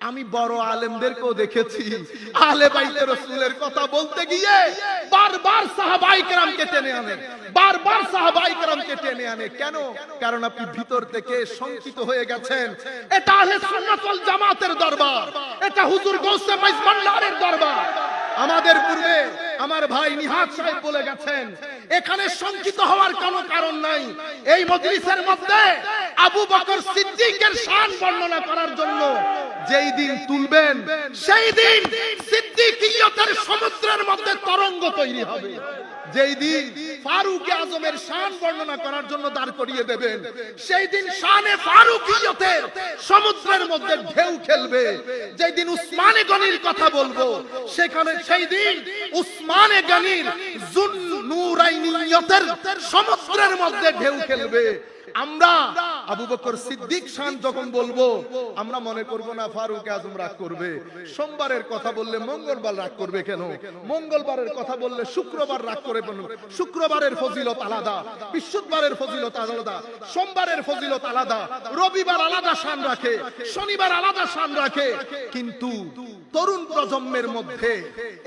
আমি বড় আলেমদেরকেও দেখেছি আহলে বাইতে রাসূলের কথা বলতে গিয়ে বারবার সাহাবায়ে কেরামকে টেনে আনে, বারবার সাহাবায়ে কেরামকে টেনে আনে। কেন? কারণ আপনি ভিতর থেকে শঙ্কিত হয়ে গেছেন এটা আহলে সুন্নাত ওয়াল জামাতের দরবার, এটা হুজুর গৌসে মাইজভান্ডারের দরবার। আমাদের পূর্বে আমার ভাই নিহাত সাহেব বলে গেছেন এখানে শঙ্কিত হওয়ার কোনো কারণ নাই। এই মজলিসের মধ্যে আবু বকর সিদ্দিকের শান বর্ণনা করার জন্য যেই দিন তুলবেন সেই দিন সিদ্দিকিয়তের সমুদ্রের মধ্যে তরঙ্গ তৈরি হবে। যেই দিন ফারুক আজমের শান বর্ণনা করার জন্য দাঁড় করিয়ে দেবেন সেই দিন শানে ফারুকিয়তের সমুদ্রের মধ্যে ঢেউ খেলবে। যেই দিন উসমানে গনির কথা বলবো সেখানে সেই দিন উসমানে গনির যুন্নুরাইনিয়তের সমুদ্রের মধ্যে ঢেউ খেলবে। আমরা আবু বকর সিদ্দিক শান যখন বলবো আমরা মনে করব না ফারুক আজম রাগ করবে। সোমবারের কথা বললে মঙ্গলবার রাগ করবে কেন? মঙ্গলবারের কথা বললে শুক্রবার রাগ করে কেন? শুক্রবারের ফজিলত আলাদা, বৃহস্পতিবারের ফজিলত আলাদা, সোমবারের ফজিলত আলাদা, রবিবার আলাদা শান রাখে, শনিবার আলাদা শান রাখে। কিন্তু তরুণ প্রজন্মের মধ্যে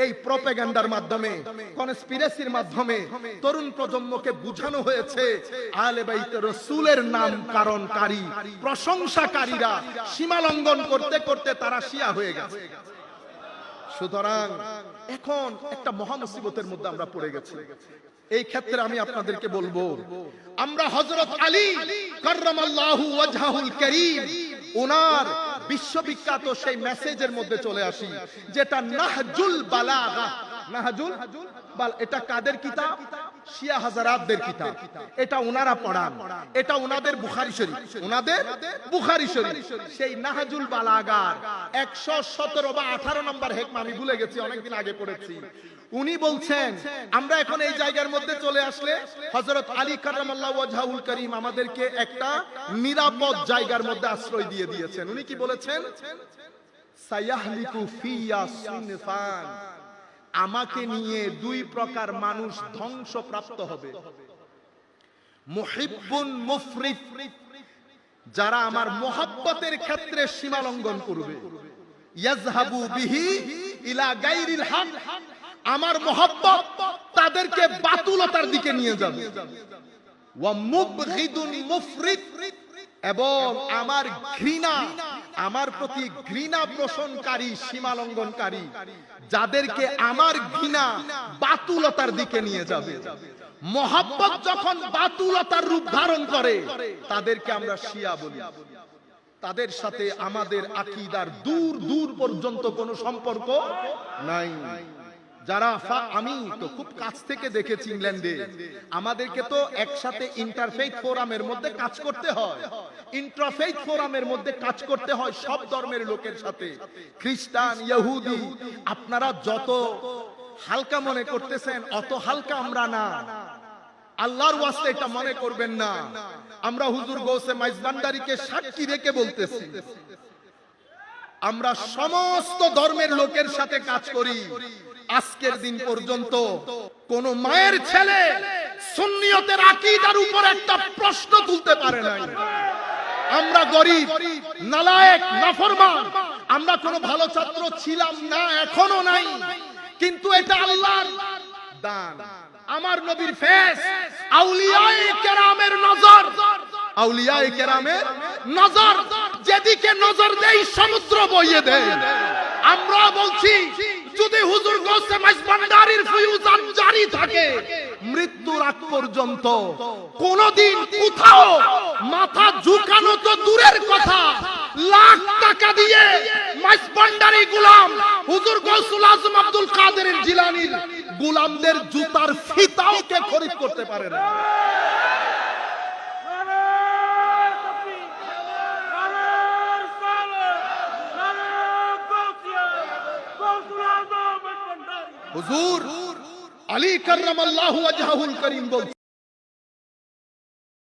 এই প্রপাগান্ডার মাধ্যমে, কনস্পিরেসির মাধ্যমে তরুণ প্রজন্মকে বুঝানো হয়েছে আহলে বাইতে রাসূলের নামকরণকারী প্রশংসাকারীরা সীমা লঙ্ঘন করতে করতে তারা শিয়া হয়ে গেছে। সুতরাং এখন একটা মহা মুসিবতের মধ্যে আমরা পড়ে গেছি। এই ক্ষেত্রে আমি আপনাদেরকে বলবো আমরা হযরত আলী কাররামাল্লাহু ওয়াজহাহুল কারীম ওনার বিশ্ববিখ্যাত সেই মেসেজের মধ্যে চলে আসি যেটা নাহজুল বালাগা। নাহজুল এটা কাদের কিতাব? শিয়া হাজারাতদের কিতাব। এটা ওনারা পড়ান, এটা ওনাদের বুখারী শরীফ, ওনাদের বুখারী শরীফ। সেই নাহজুল বালাগার 117 বা 18 নম্বর হেকমা আমি ভুলে গেছি, অনেকদিন আগে পড়েছি। উনি বলছেন আমরা এখন এই জায়গার মধ্যে চলে আসলে হযরত আলী কাররামাল্লাহু ওয়াজহাহুল কারীম আমাদেরকে একটা নিরাপদ জায়গার মধ্যে আশ্রয় দিয়ে দিয়েছেন। উনি কি বলেছেন? সায়াহলিকু ফিয়া সুনফান, আমাকে নিয়ে দুই প্রকার মানুষ ধ্বংসপ্রাপ্ত হবে। মুহিব্বুন মুফরিত, যারা আমার মহব্বতের ক্ষেত্রে সীমা লঙ্ঘন করবে। ইয়াযহাবু বিহি ইলা গায়রিল হক, আমার মহব্বত তাদেরকে বাতুলতার দিকে নিয়ে যাবে। ওয়া মুবগিদুন মুফরিত, এবং আমার ঘৃণা, আমার প্রতি ঘৃণা পোষণকারী সীমা লঙ্ঘনকারী, যাদেরকে আমার ঘৃণা বাতুলতার দিকে নিয়ে যাবে। মহব্বত যখন বাতুলতার রূপ ধারণ করে তাদেরকে আমরা শিয়া বলি। তাদের সাথে আমাদের আকীদার দূর দূর পর্যন্ত কোনো সম্পর্ক নাই। যারা আমি তো খুব কাছ থেকে দেখেছি ইংল্যান্ডে, আমাদেরকে তো একসাথে ইন্টারফেইথ ফোরামের মধ্যে কাজ করতে হয়, ইন্টারফেইথ ফোরামের মধ্যে কাজ করতে হয় সব ধর্মের লোকের সাথে, খ্রিস্টান, ইহুদি। আপনারা যত হালকা মনে করতেছেন অত হালকা আমরা না, আল্লাহর ওয়াস্তে এটা মনে করবেন না। আমরা হুজুর গৌসে মাইজভান্ডারীকে সাক্ষী রেখে বলতেছি আমরা সমস্ত ধর্মের লোকের সাথে কাজ করি। আজকের দিন পর্যন্ত কোন মায়ের ছেলে সুন্নিয়তের আকীদার উপর একটা প্রশ্ন তুলতে পারে নাই। আমরা গরিব, নালায়েক, নাফরমান, আমরা কোনো ভালো ছাত্র ছিলাম না, এখনো নাই, কিন্তু এটা আল্লাহর দান, আমার নবীর ফেস, আউলিয়ায়ে কেরামের নজর, আউলিয়ায়ে কেরামের নজর, যেদিকে নজর দেই সমুদ্র বইয়ে দেয়। আমরা বলছি যদি হুজুর গৌসে মাইজভান্ডারীর ফয়ুজান জারি থাকে মৃত্যুর আগ পর্যন্ত, কোনদিন কোথাও মাথা ঝুঁকানো তো দূরের কথা, লাখ টাকা দিয়ে মাইজভান্ডারী গোলাম হুজুর গৌসুল আজম আব্দুল কাদের জিলানীর গোলামদের জুতার ফিতাও কে খরিদ করতে পারে না। হুজুর আলী কাররামাল্লাহু ওয়াজহাহুল কারীম বলছেন